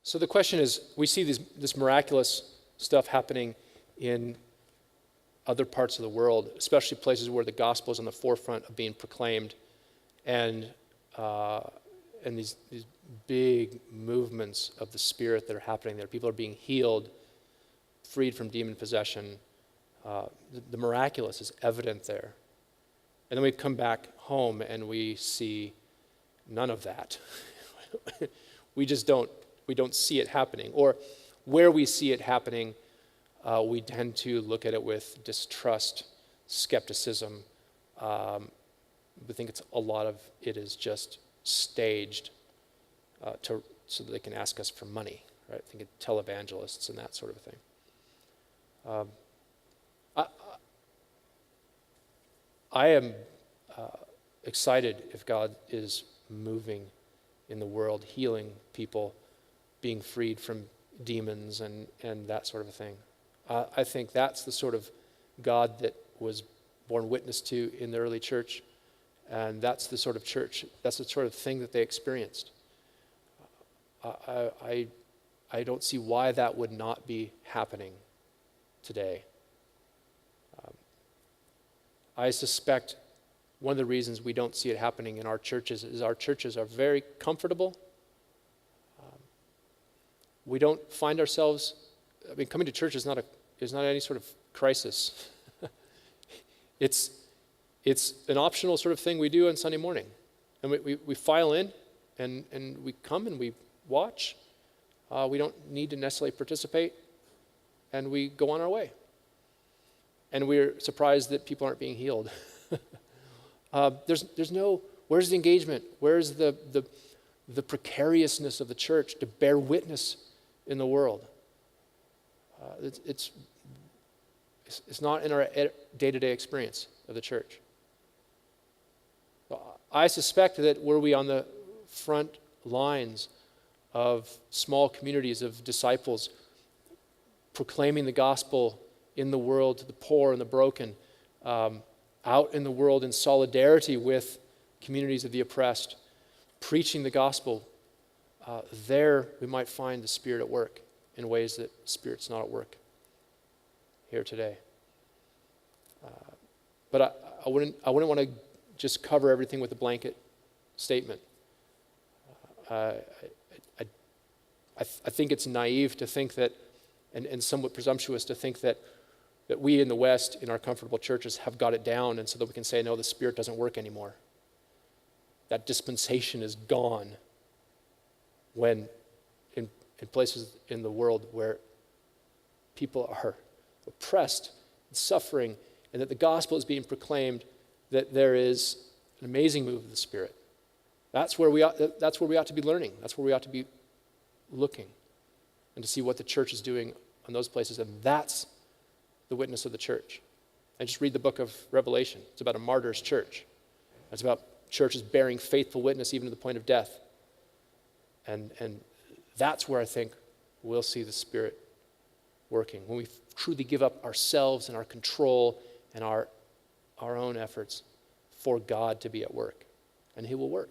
So the question is, we see this miraculous stuff happening in other parts of the world, especially places where the gospel is on the forefront of being proclaimed, and these big movements of the Spirit that are happening there. People are being healed, freed from demon possession. The miraculous is evident there. And then we come back home and we see none of that. We don't see it happening. Or where we see it happening, we tend to look at it with distrust, skepticism. We think a lot of it is just staged so that they can ask us for money, right? Think of televangelists and that sort of thing. I am excited if God is moving in the world, healing people, being freed from demons and that sort of a thing. I think that's the sort of God that was borne witness to in the early church, and that's the sort of church, that's the sort of thing that they experienced. I don't see why that would not be happening today. I suspect one of the reasons we don't see it happening in our churches is our churches are very comfortable. We don't find ourselves, coming to church is not any sort of crisis. It's an optional sort of thing we do on Sunday morning. And we file in and we come and we watch. We don't need to necessarily participate, and we go on our way. And we're surprised that people aren't being healed. There's no, where's the engagement? Where's the precariousness of the church to bear witness in the world? It's not in our day-to-day experience of the church. I suspect that were we on the front lines of small communities of disciples proclaiming the gospel in the world to the poor and the broken, out in the world in solidarity with communities of the oppressed, preaching the gospel, there we might find the Spirit at work in ways that the Spirit's not at work here today. But I wouldn't want to just cover everything with a blanket statement. I think it's naive to think that, and somewhat presumptuous to think that we in the West, in our comfortable churches, have got it down, and so that we can say, no, the Spirit doesn't work anymore. That dispensation is gone when in places in the world where people are oppressed and suffering, and that the gospel is being proclaimed, that there is an amazing move of the Spirit. That's where we ought to be learning. That's where we ought to be looking, and to see what the church is doing in those places, and that's the witness of the church. And just read the book of Revelation. It's about a martyr's church. It's about churches bearing faithful witness even to the point of death. And that's where I think we'll see the Spirit working, when we truly give up ourselves and our control and our own efforts for God to be at work. And He will work.